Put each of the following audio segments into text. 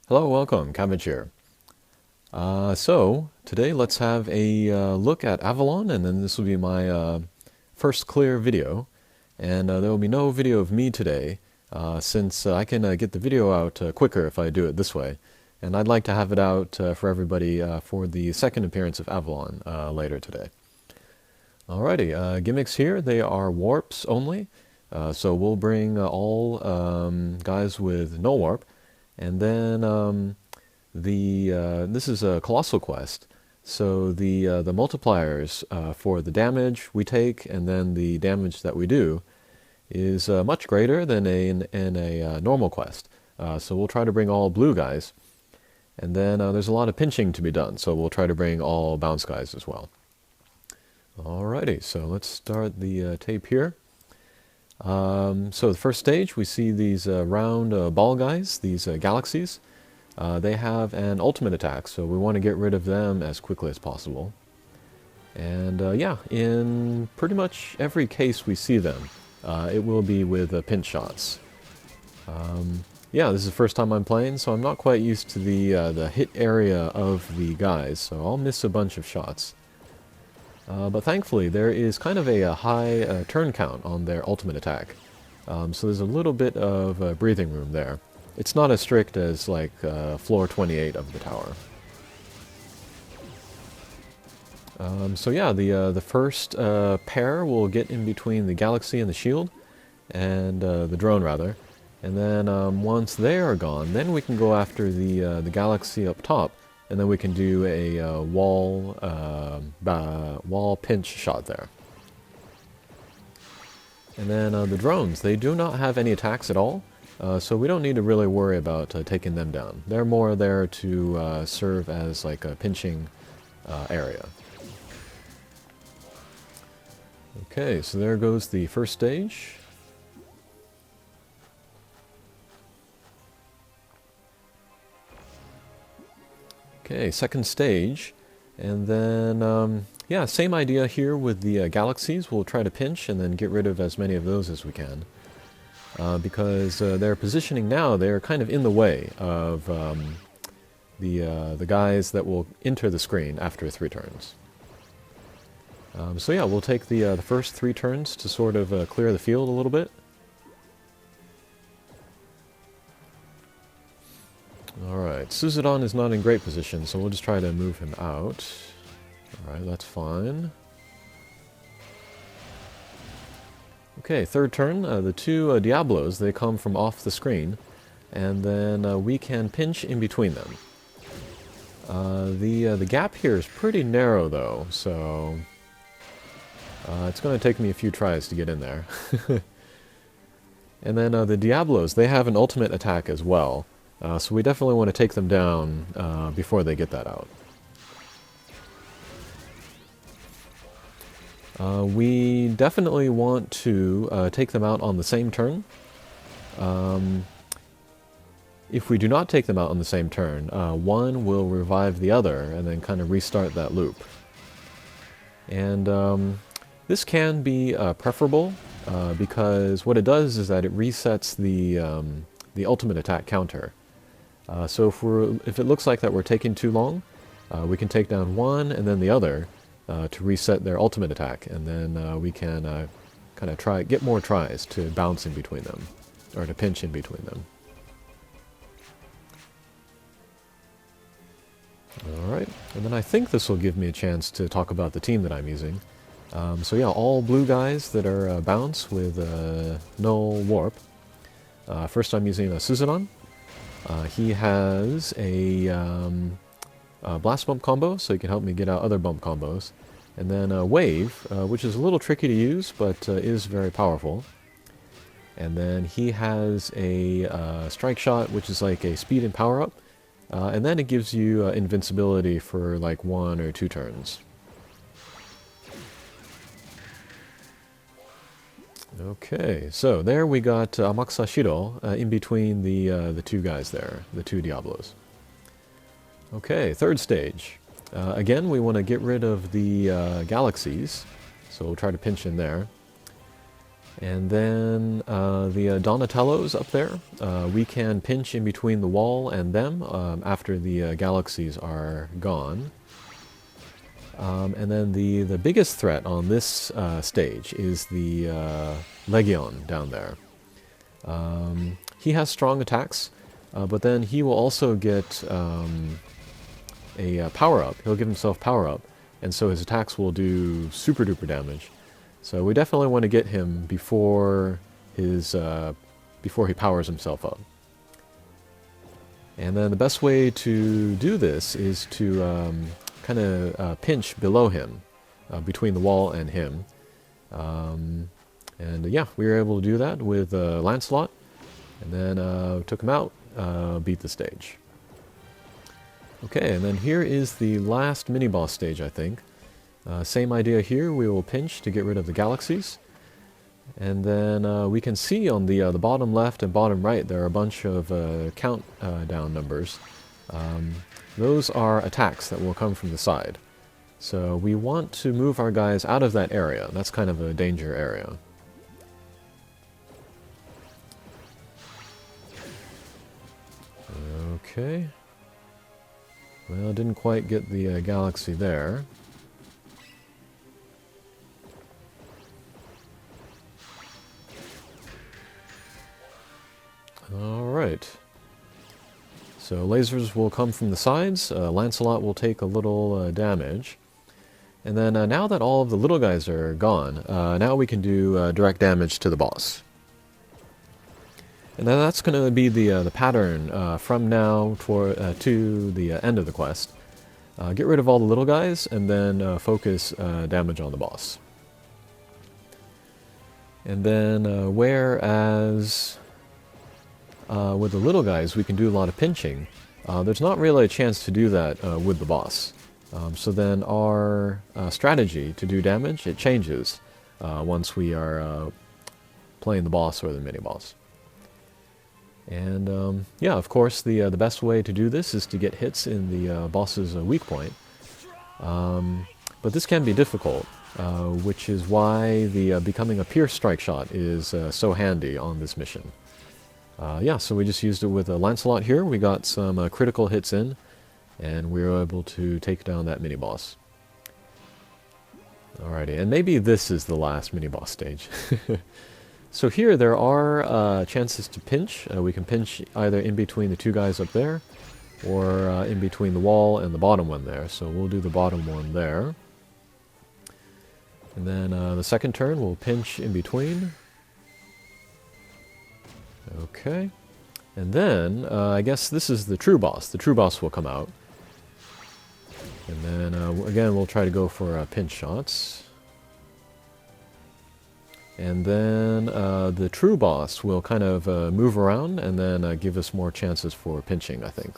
Hello, welcome, Cabbage here. So today let's have a look at Avalon, and then this will be my first clear video. And there will be no video of me today, since I can get the video out quicker if I do it this way. And I'd like to have it out for everybody for the second appearance of Avalon later today. Alrighty, gimmicks here, they are warps only. So we'll bring all guys with no warp. And then this is a Colossal quest, so the multipliers for the damage we take and then the damage that we do is much greater than in a normal quest. So we'll try to bring all blue guys, and then there's a lot of pinching to be done, so we'll try to bring all bounce guys as well. Alrighty, so let's start the tape here. So the first stage, we see these round ball guys, these galaxies. They have an ultimate attack, so we want to get rid of them as quickly as possible. And yeah, in pretty much every case we see them, it will be with pinch shots. Yeah, this is the first time I'm playing, so I'm not quite used to the hit area of the guys, so I'll miss a bunch of shots. But thankfully, there is kind of a high turn count on their ultimate attack. So there's a little bit of breathing room there. It's not as strict as, like, floor 28 of the tower. So yeah, the first pair will get in between the galaxy and the shield, and the drone, rather. And then once they are gone, then we can go after the galaxy up top. And then we can do a wall pinch shot there. And then the drones, they do not have any attacks at all, so we don't need to really worry about taking them down. They're more there to serve as like a pinching area. Okay, so there goes the first stage. Okay, second stage, and then, yeah, same idea here with the galaxies. We'll try to pinch and then get rid of as many of those as we can. Because their positioning now, they're kind of in the way of the guys that will enter the screen after 3 turns. So yeah, we'll take the first 3 turns to sort of clear the field a little bit. Alright, Suzudon is not in great position, so we'll just try to move him out. Alright, that's fine. Okay, third turn, the 2 Diablos, they come from off the screen, and then we can pinch in between them. The gap here is pretty narrow, though, so it's going to take me a few tries to get in there. And then the Diablos, they have an ultimate attack as well. So we definitely want to take them down before they get that out. We definitely want to take them out on the same turn. If we do not take them out on the same turn, one will revive the other and then kind of restart that loop. And this can be preferable because what it does is that it resets the ultimate attack counter. So if it looks like that we're taking too long, we can take down one and then the other to reset their ultimate attack, and then we can kind of get more tries to bounce in between them, or to pinch in between them. Alright, and then I think this will give me a chance to talk about the team that I'm using. So yeah, all blue guys that are bounce with null warp. First I'm using a Suzudon. He has a blast bump combo, so he can help me get out other bump combos. And then a wave, which is a little tricky to use, but is very powerful. And then he has a strike shot, which is like a speed and power up. And then it gives you invincibility for like 1 or 2 turns. Okay, so there we got Amakusashiro in between the 2 guys there, the 2 Diablos. Okay, third stage. Again, we want to get rid of the galaxies, so we'll try to pinch in there. And then the Donatellos up there, we can pinch in between the wall and them after the galaxies are gone. And then the biggest threat on this stage is the Legion down there. He has strong attacks, but then he will also get a power-up. He'll give himself power-up, and so his attacks will do super duper damage. So we definitely want to get him before he powers himself up. And then the best way to do this is to kind of pinch below him, between the wall and him. And yeah, we were able to do that with Lancelot, and then took him out, beat the stage. Okay, and then here is the last mini-boss stage, I think. Same idea here, we will pinch to get rid of the galaxies. And then we can see on the bottom left and bottom right there are a bunch of countdown numbers. Those are attacks that will come from the side. So we want to move our guys out of that area. That's kind of a danger area. Okay. Well, didn't quite get the galaxy there. Alright. So lasers will come from the sides. Lancelot will take a little damage. And then now that all of the little guys are gone, now we can do direct damage to the boss. And then that's going to be the pattern from now to the end of the quest. Get rid of all the little guys, and then focus damage on the boss. And then whereas with the little guys we can do a lot of pinching, there's not really a chance to do that with the boss. So then our strategy to do damage, it changes once we are playing the boss or the mini-boss. And yeah, of course, the best way to do this is to get hits in the boss's weak point. But this can be difficult, which is why the becoming a pierce strike shot is so handy on this mission. Yeah, so we just used it with Lancelot here. We got some critical hits in, and we were able to take down that mini-boss. Alrighty, and maybe this is the last mini-boss stage. So here there are chances to pinch. We can pinch either in between the two guys up there, or in between the wall and the bottom one there. So we'll do the bottom one there. And then the second turn we'll pinch in between. Okay. And then I guess this is the true boss. The true boss will come out. And then again we'll try to go for pinch shots. And then the true boss will kind of move around and then give us more chances for pinching, I think.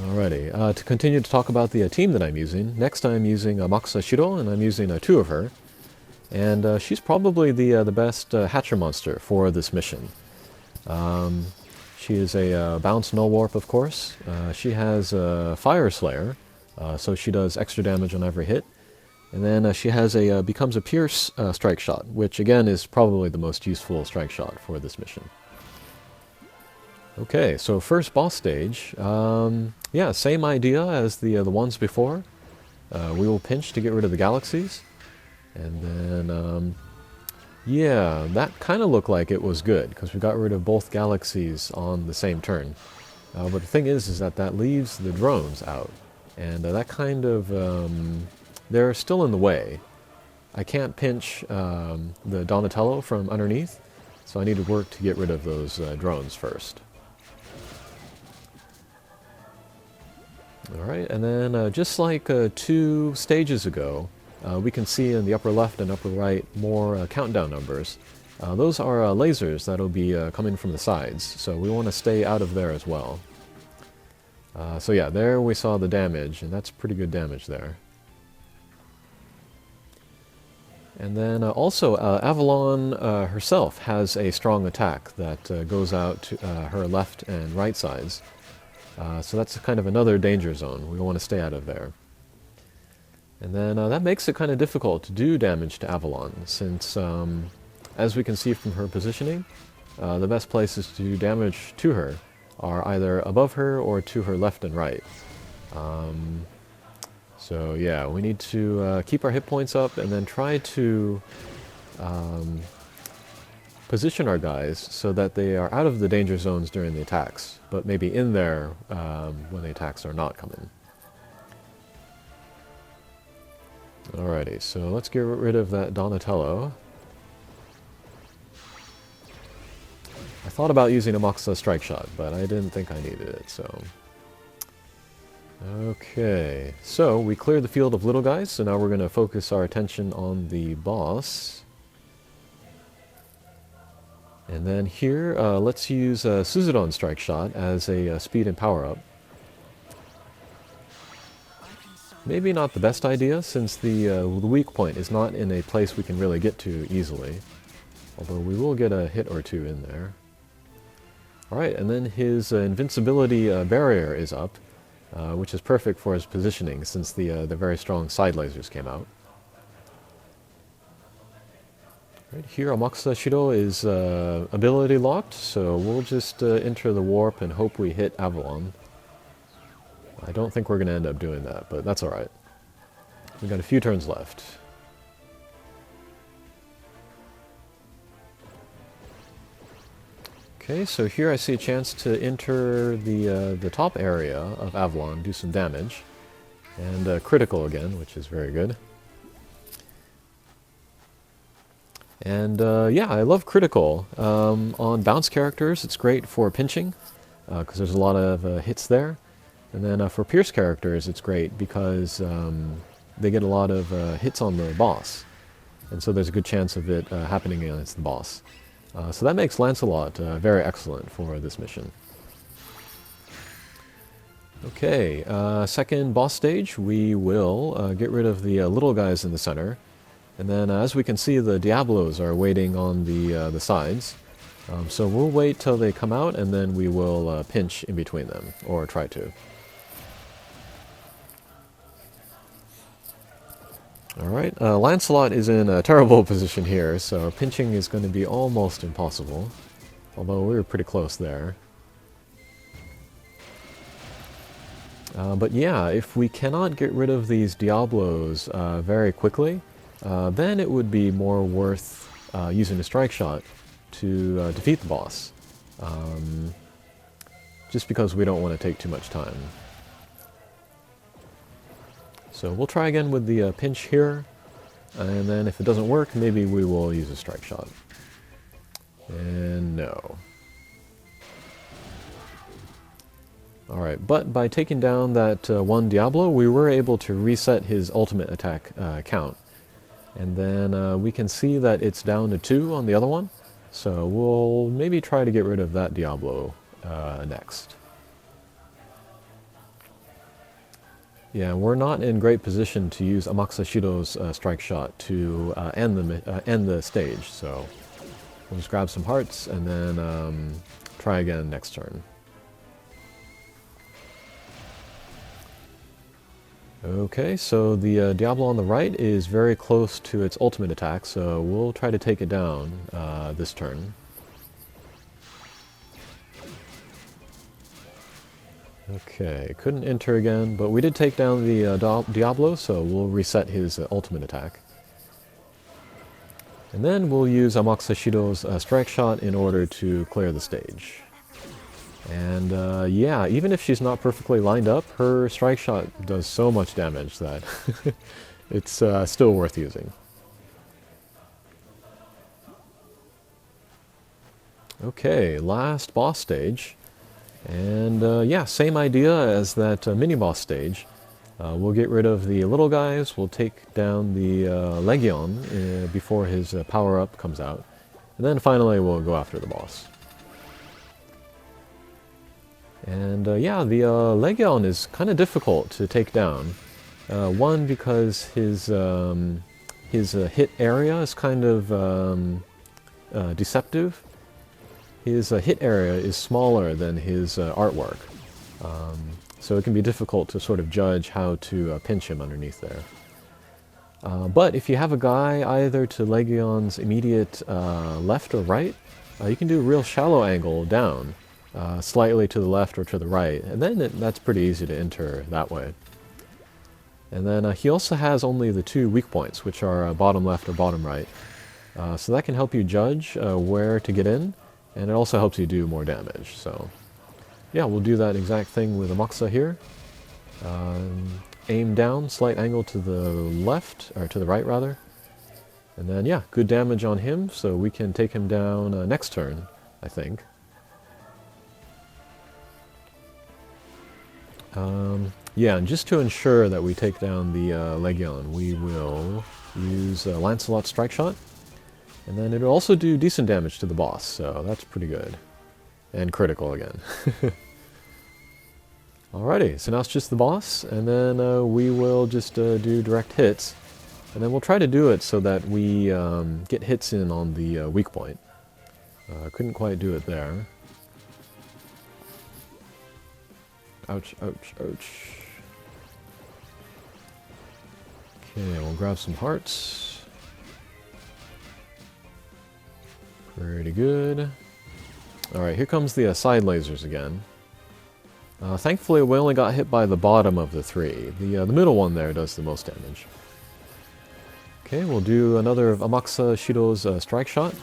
Alrighty, to continue to talk about the team that I'm using, next I'm using Makusa Shiro, and I'm using two of her. And she's probably the best Hatcher monster for this mission. She is a bounce null warp, of course. She has Fire Slayer, so she does extra damage on every hit. And then she has becomes a pierce strike shot, which again is probably the most useful strike shot for this mission. Okay, so first boss stage. Yeah, same idea as the ones before. We will pinch to get rid of the galaxies. And then, yeah, that kind of looked like it was good, because we got rid of both galaxies on the same turn. But the thing is that leaves the drones out. And that kind of... they're still in the way. I can't pinch the Donatello from underneath, so I need to work to get rid of those drones first. Alright, and then just like 2 stages ago, we can see in the upper left and upper right more countdown numbers. Those are lasers that'll be coming from the sides, so we want to stay out of there as well. So yeah, there we saw the damage, and that's pretty good damage there. And then also, Avalon herself has a strong attack that goes out to her left and right sides. So that's kind of another danger zone. We want to stay out of there. And then that makes it kind of difficult to do damage to Avalon, since, as we can see from her positioning, the best places to do damage to her are either above her or to her left and right. So yeah, we need to keep our hit points up and then try to position our guys so that they are out of the danger zones during the attacks, but maybe in there when the attacks are not coming. Alrighty, so let's get rid of that Donatello. I thought about using a Moxa Strike Shot, but I didn't think I needed it, so... Okay, so we cleared the field of little guys, so now we're going to focus our attention on the boss. And then here, let's use Suzudon Strike Shot as a speed and power up. Maybe not the best idea, since the weak point is not in a place we can really get to easily. Although we will get a hit or two in there. Alright, and then his invincibility barrier is up, which is perfect for his positioning, since the very strong side lasers came out. Right here, Amakusa Shiro is ability locked, so we'll just enter the warp and hope we hit Avalon. I don't think we're going to end up doing that, but that's alright. We've got a few turns left. Okay, so here I see a chance to enter the top area of Avalon, do some damage. And critical again, which is very good. And yeah, I love critical. On bounce characters, it's great for pinching, because there's a lot of hits there. And then for Pierce characters, it's great because they get a lot of hits on the boss. And so there's a good chance of it happening against the boss. So that makes Lancelot very excellent for this mission. Okay, second boss stage, we will get rid of the little guys in the center. And then as we can see, the Diablos are waiting on the sides. So we'll wait till they come out and then we will pinch in between them, or try to. Alright, Lancelot is in a terrible position here, so pinching is going to be almost impossible. Although we were pretty close there. But yeah, if we cannot get rid of these Diablos very quickly, then it would be more worth using a strike shot to defeat the boss. Just because we don't want to take too much time. So we'll try again with the pinch here, and then if it doesn't work, maybe we will use a strike shot. And no. Alright, but by taking down that one Diablo, we were able to reset his ultimate attack count. And then we can see that it's down to 2 on the other one, so we'll maybe try to get rid of that Diablo next. Yeah, we're not in great position to use Amakusa Shiro's strike shot to end the stage, so we'll just grab some hearts and then try again next turn. Okay, so the Diablo on the right is very close to its ultimate attack, so we'll try to take it down this turn. Okay, couldn't enter again, but we did take down the Diablo, so we'll reset his ultimate attack. And then we'll use Amakusa Shiro's strike shot in order to clear the stage. And yeah, even if she's not perfectly lined up, her strike shot does so much damage that it's still worth using. Okay, last boss stage. And yeah, same idea as that mini-boss stage. We'll get rid of the little guys, we'll take down the Legion before his power-up comes out. And then finally we'll go after the boss. And yeah, the Legion is kind of difficult to take down. One, because his hit area is kind of deceptive. His hit area is smaller than his artwork, so it can be difficult to sort of judge how to pinch him underneath there. But if you have a guy either to Legion's immediate left or right, you can do a real shallow angle down, slightly to the left or to the right, and then that's pretty easy to enter that way. And then he also has only the two weak points, which are bottom left or bottom right. So that can help you judge where to get in, and it also helps you do more damage. So yeah, we'll do that exact thing with Amoxa here. Aim down, slight angle to the left, or to the right rather. And then yeah, good damage on him, so we can take him down next turn, I think. Yeah, and just to ensure that we take down the Legion, we will use Lancelot's Strike Shot. And then it'll also do decent damage to the boss, so that's pretty good. And critical again. Alrighty, so now it's just the boss, and then we will just do direct hits. And then we'll try to do it so that we get hits in on the weak point. Couldn't quite do it there. Ouch, ouch, ouch. Okay, we'll grab some hearts. Pretty good. Alright, here comes the side lasers again. Thankfully, we only got hit by the bottom of the three. The middle one there does the most damage. Okay, we'll do another of Amoxa Shido's Strike Shot.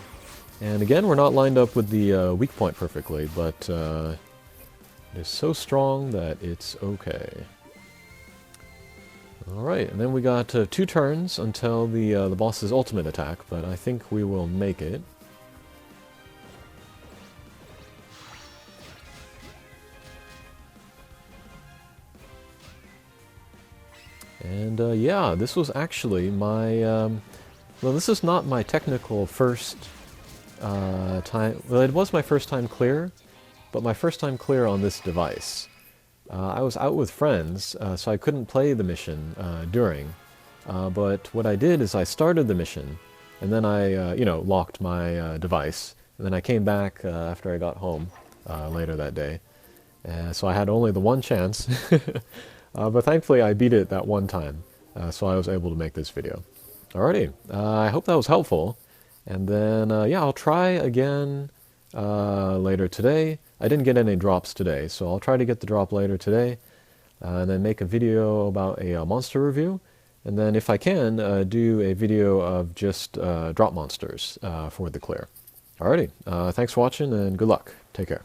And again, we're not lined up with the weak point perfectly, but it is so strong that it's okay. Alright, and then we got 2 turns until the boss's ultimate attack, but I think we will make it. And yeah, this was actually my, well, this is not my technical first time, well, it was my first time clear, but my first time clear on this device. I was out with friends, so I couldn't play the mission during, but what I did is I started the mission, and then I, you know, locked my device, and then I came back after I got home later that day. So I had only the one chance. But thankfully I beat it that one time, so I was able to make this video. Alrighty, I hope that was helpful, and then yeah, I'll try again later today. I didn't get any drops today, so I'll try to get the drop later today, and then make a video about a monster review, and then if I can, do a video of just drop monsters for the clear. Alrighty, thanks for watching, and good luck. Take care.